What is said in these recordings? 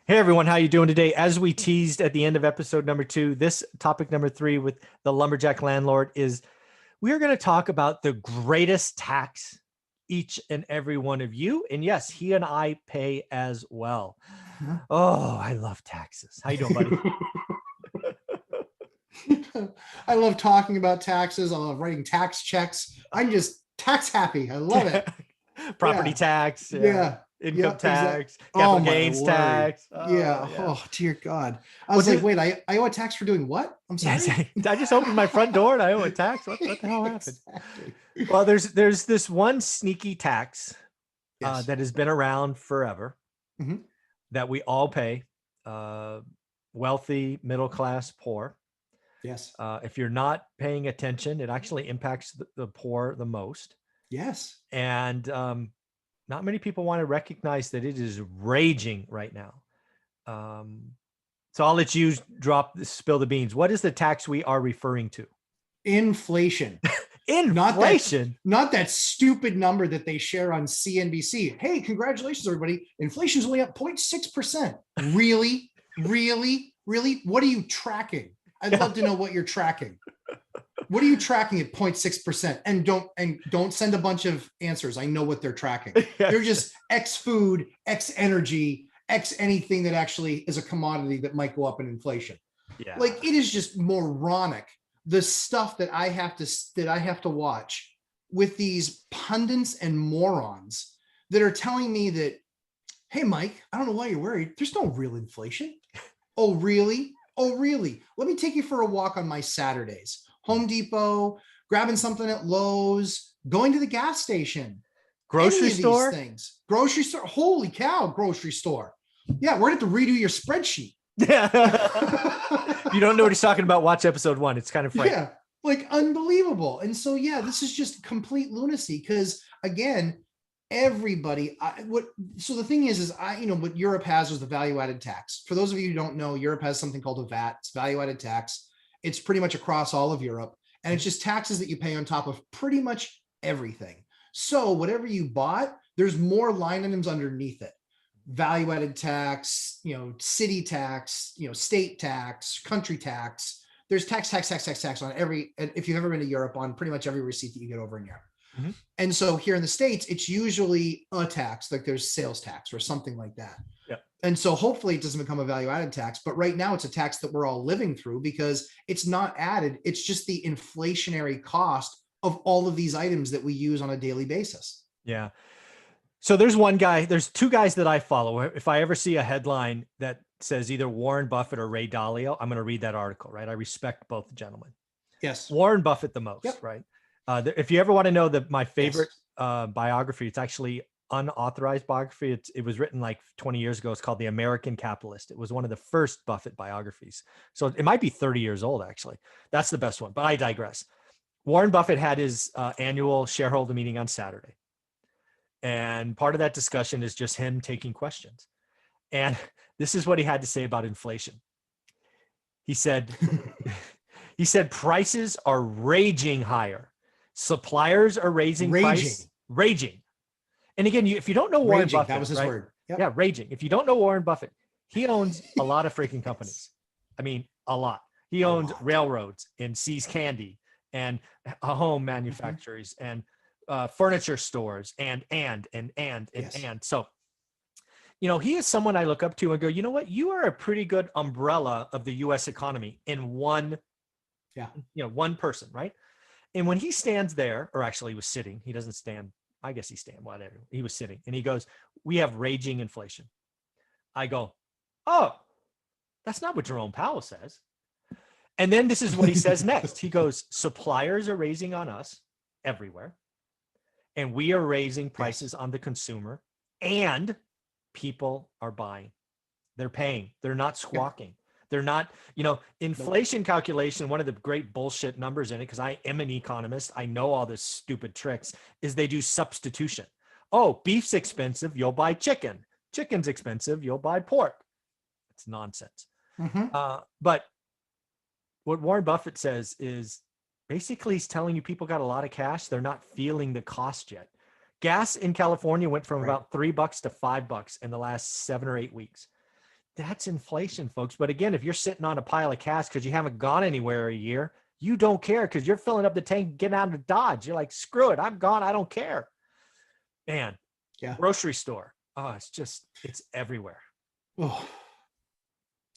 Hey everyone, how you doing today? As we teased at the end of episode number 2, this topic number 3 with the lumberjack landlord is we are going to talk about the greatest tax each and every one of you, and yes, he and I pay as well. Oh, I love taxes. How you doing, buddy? I love talking about taxes. I love writing tax checks. I'm just tax happy. I love it. Property Yeah. tax, yeah, Yeah. income Yep. Exactly. tax, Oh capital my gains word. tax. Oh Yeah. yeah. Oh dear God. I Well, was like, this, wait, I owe a tax for doing what? I'm yes, sorry. I just opened my front door and I owe a tax. What the hell happened? Exactly. Well, there's this one sneaky tax Yes. that has been around forever Hmm. that we all pay, uh, wealthy, middle class, poor. Yes. If you're not paying attention, it actually impacts the poor the most. Yes. And not many people want to recognize that it is raging right now. Um, so I'll let you spill the beans. What is the tax we are referring to? Inflation. Not that Inflation. not that stupid number that they share on CNBC. Hey, congratulations, everybody. Inflation's only up 0.6%. Really? Really? Really? What are you tracking? I'd Yeah. love to know what you're tracking. What are you tracking at 0.6%? And don't send a bunch of answers. I know what they're tracking. They're Yes. just X food, X energy, X anything that actually is a commodity that might go up in inflation. Yeah. Like it is just moronic, the stuff that I have to watch with these pundits and morons that are telling me that, hey Mike, I don't know why you're worried, there's no real inflation. Oh really? Oh really? Let me take you for a walk on my Saturdays. Home Depot, grabbing something at Lowe's, going to the gas station, any Grocery of these store. things. Grocery store, holy cow, grocery store. Yeah, we're going to have to redo your spreadsheet. Yeah. If you don't know what he's talking about, watch episode 1. It's kind of frightening. Yeah, like unbelievable. And so, yeah, this is just complete lunacy because, again, everybody, so the thing is what Europe has is the value added tax. For those of you who don't know, Europe has something called a VAT, it's value added tax. It's pretty much across all of Europe. And it's just taxes that you pay on top of pretty much everything. So, whatever you bought, there's more line items underneath it: value added tax, city tax, state tax, country tax. There's tax on every, if you've ever been to Europe, on pretty much every receipt that you get over in Europe. Mm-hmm. And so here in the States, it's usually a tax, like there's sales tax or something like that. Yeah. And so hopefully it doesn't become a value added tax, but right now it's a tax that we're all living through because it's not added. It's just the inflationary cost of all of these items that we use on a daily basis. Yeah. So there's two guys that I follow. If I ever see a headline that says either Warren Buffett or Ray Dalio, I'm going to read that article, right? I respect both gentlemen. Yes. Warren Buffett the most, Yep. right? If you ever want to know my favorite Yes. biography, it's actually unauthorized biography. It was written like 20 years ago. It's called The American Capitalist. It was one of the first Buffett biographies. So it might be 30 years old, actually. That's the best one, but I digress. Warren Buffett had his annual shareholder meeting on Saturday. And part of that discussion is just him taking questions. And this is what he had to say about inflation. He said, he said, prices are raging higher. Suppliers are raising price. Raging. And again, if you don't know Warren Buffett, that was his right? word. Yep. Yeah, raging. If you don't know Warren Buffett, he owns a lot of freaking companies. I mean, a lot. He owns railroads and See's Candy and home manufacturers and furniture stores and. So, he is someone I look up to and go, you know what? You are a pretty good umbrella of the U.S. economy in one person, right? And when he stands there, or actually he was sitting, he doesn't stand. I guess he stand, whatever. He was sitting and he goes, we have raging inflation. I go, oh, that's not what Jerome Powell says. And then this is what he says next. He goes, suppliers are raising on us everywhere. And we are raising prices on the consumer, and people are buying. They're paying. They're not squawking. They're not, inflation calculation. One of the great bullshit numbers in it, because I am an economist, I know all this stupid tricks, is they do substitution. Oh, beef's expensive, you'll buy chicken. Chicken's expensive, you'll buy pork. It's nonsense. Mm-hmm. But what Warren Buffett says is basically he's telling you people got a lot of cash. They're not feeling the cost yet. Gas in California went from about $3 to $5 in the last 7 or 8 weeks. That's inflation, folks. But again, if you're sitting on a pile of cash because you haven't gone anywhere a year, you don't care because you're filling up the tank, getting out of Dodge. You're like, screw it, I'm gone. I don't care. Man, Yeah. grocery store. Oh, it's everywhere. Oh,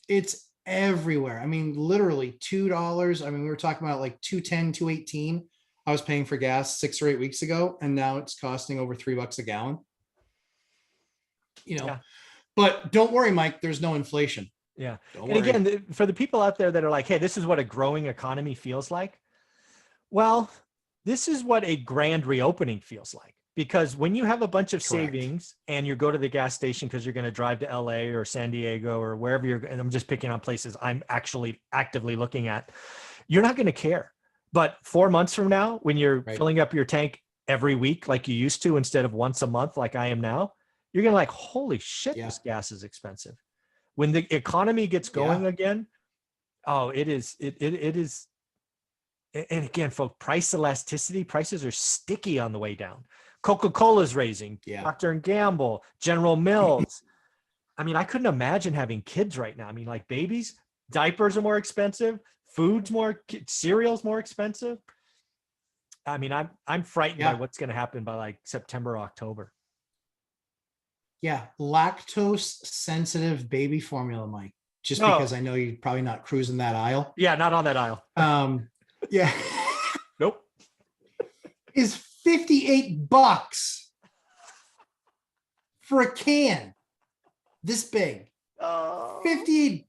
it's everywhere. I mean, literally $2. I mean, we were talking about like 210, 218. I was paying for gas 6 or 8 weeks ago, and now it's costing over $3 a gallon. Yeah. But don't worry, Mike, there's no inflation. Yeah. Don't And worry. again, for the people out there that are like, hey, this is what a growing economy feels like. Well, this is what a grand reopening feels like. Because when you have a bunch of Correct. savings and you go to the gas station because you're going to drive to LA or San Diego or wherever you're, and I'm just picking on places I'm actually actively looking at, you're not going to care. But 4 months from now, when you're Right. filling up your tank every week like you used to instead of once a month like I am now, you're going to like, holy shit, Yeah. this gas is expensive. When the economy gets going again, oh, it is. And again, folks, price elasticity, prices are sticky on the way down. Coca-Cola's raising, Yeah. Procter & Gamble, General Mills. I mean, I couldn't imagine having kids right now. I mean, like babies, diapers are more expensive, food's more, cereal's more expensive. I mean, I'm frightened by what's going to happen by like September, October. Yeah. Lactose sensitive baby formula, Mike, just because I know you're probably not cruising that aisle. Yeah, not on that aisle. Yeah. Nope. Is $58 for a can this big. Oh. $58.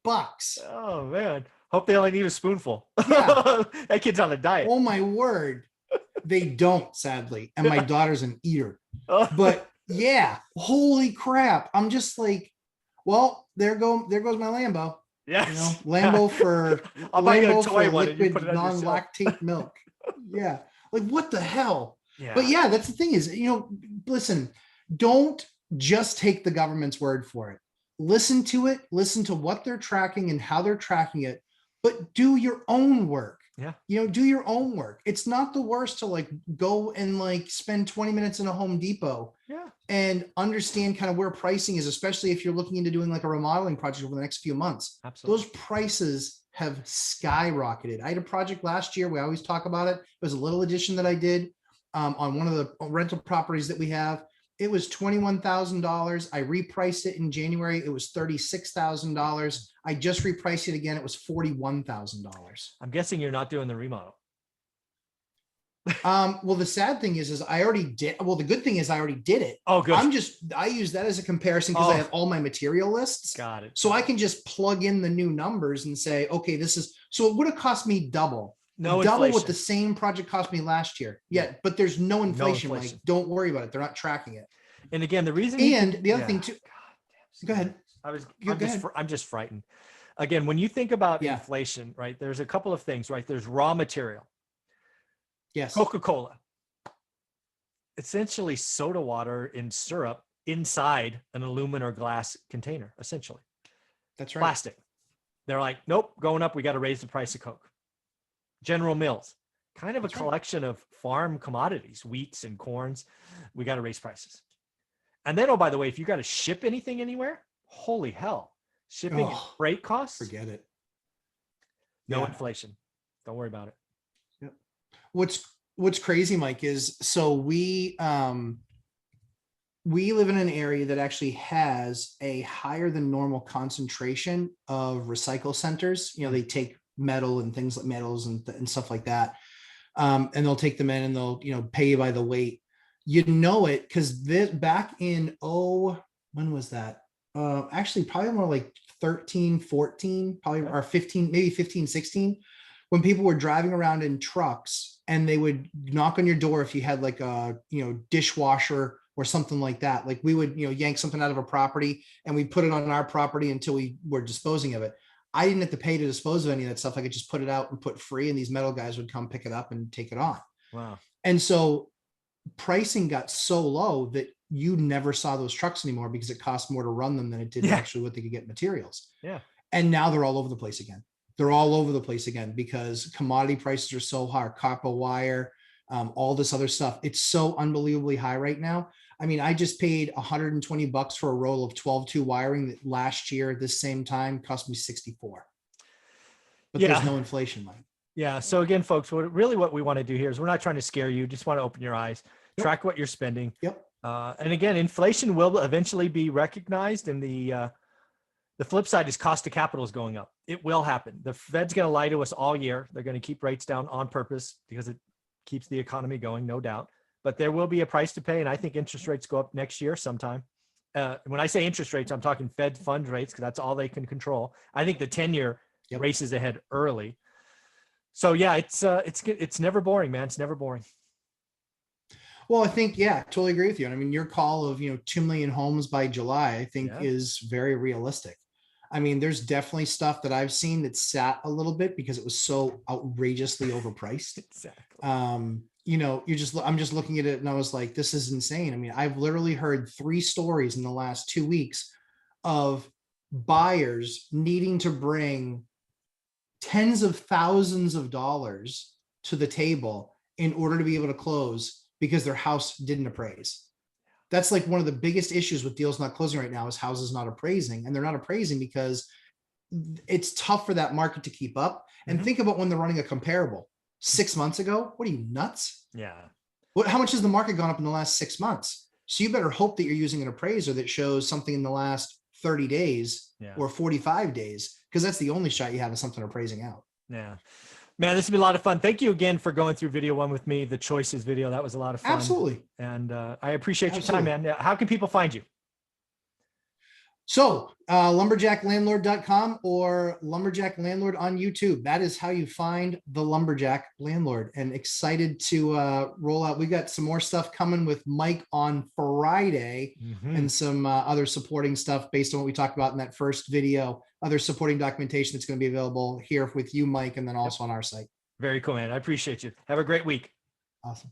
Oh man. Hope they only need a spoonful. Yeah. That kid's on a diet. Oh my word. They don't, sadly. And my daughter's an eater. But yeah, holy crap. I'm just like, well, there goes my Lambo. Yes. You know, Lambo for I'll buy you a Lambo toy for one and you liquid put it on yourself. non-lactate milk. Yeah. Like what the hell? Yeah. But yeah, that's the thing is, listen, don't just take the government's word for it. Listen to it, listen to what they're tracking and how they're tracking it, but do your own work. Yeah. Do your own work. It's not the worst to like go and like spend 20 minutes in a Home Depot and understand kind of where pricing is, especially if you're looking into doing like a remodeling project over the next few months. Absolutely. Those prices have skyrocketed. I had a project last year. We always talk about it. It was a little addition that I did on one of the rental properties that we have. It was $21,000. I repriced it in January. It was $36,000. I just repriced it again. It was $41,000. I'm guessing you're not doing the remodel. Well, the sad thing is I already did. Well, the good thing is I already did it. Oh, good. I use that as a comparison because I have all my material lists. Got it. So I can just plug in the new numbers and say, okay, so it would have cost me double. No double inflation. what the same project cost me last year. Yeah, but there's no inflation. Like, don't worry about it. They're not tracking it. And again, the reason. And the other thing too. Go ahead. I'm just frightened. Again, when you think about inflation, right? There's a couple of things, right? There's raw material. Yes. Coca-Cola. Essentially soda water in syrup inside an aluminum or glass container, essentially. That's right. Plastic. They're like, nope, going up. We got to raise the price of Coke. General Mills, kind of a collection of farm commodities, wheats and corns. We got to raise prices. And then, oh, by the way, if you got to ship anything anywhere, holy hell, shipping and freight costs. Forget it. No inflation. Don't worry about it. Yep. What's crazy, Mike, is so we live in an area that actually has a higher than normal concentration of recycle centers. They take metal and things like metals and stuff like that. And they'll take them in and they'll, pay you by the weight. It because back in, when was that? Actually probably more like 13, 14, probably, or 15, maybe 15, 16, when people were driving around in trucks and they would knock on your door if you had like a, dishwasher or something like that. Like we would, yank something out of a property and we put it on our property until we were disposing of it. I didn't have to pay to dispose of any of that stuff. I could just put it out and put free, and these metal guys would come pick it up and take it on. Wow. And so pricing got so low that you never saw those trucks anymore because it cost more to run them than it did actually what they could get materials. Yeah. And now they're all over the place again. They're all over the place again because commodity prices are so high, copper wire, all this other stuff. It's so unbelievably high right now. I mean, I just paid $120 for a roll of 12-2 wiring that last year at this same time cost me 64. But there's no inflation, Mike. Yeah. So again, folks, what we want to do here is we're not trying to scare you. Just want to open your eyes, track what you're spending. Yep. And again, inflation will eventually be recognized, and the flip side is cost of capital is going up. It will happen. The Fed's going to lie to us all year. They're going to keep rates down on purpose because it keeps the economy going, no doubt. But there will be a price to pay, and I think interest rates go up next year sometime. When I say interest rates, I'm talking Fed fund rates because that's all they can control. I think the 10-year races ahead early. So yeah, it's never boring, man. It's never boring. Well, I think, totally agree with you. And I mean, your call of, 2 million homes by July, I think is very realistic. I mean, there's definitely stuff that I've seen that sat a little bit because it was so outrageously overpriced. Exactly. I'm just looking at it and I was like, this is insane. I mean, I've literally heard 3 stories in the last 2 weeks of buyers needing to bring tens of thousands of dollars to the table in order to be able to close because their house didn't appraise. That's like one of the biggest issues with deals not closing right now is houses not appraising. And they're not appraising because it's tough for that market to keep up. And think about when they're running a comparable 6 months ago. What are you, nuts? Yeah. How much has the market gone up in the last 6 months? So you better hope that you're using an appraiser that shows something in the last 30 days or 45 days, because that's the only shot you have of something appraising out. Yeah. Man, this has been a lot of fun. Thank you again for going through video 1 with me, the choices video. That was a lot of fun. Absolutely. And I appreciate your time, man. How can people find you? So lumberjacklandlord.com or Lumberjack Landlord on YouTube. That is how you find the Lumberjack Landlord. And excited to roll out. We got some more stuff coming with Mike on Friday and some other supporting stuff based on what we talked about in that first video, other supporting documentation that's going to be available here with you, Mike, and then also on our site. Very cool, man. I appreciate you. Have a great week. Awesome.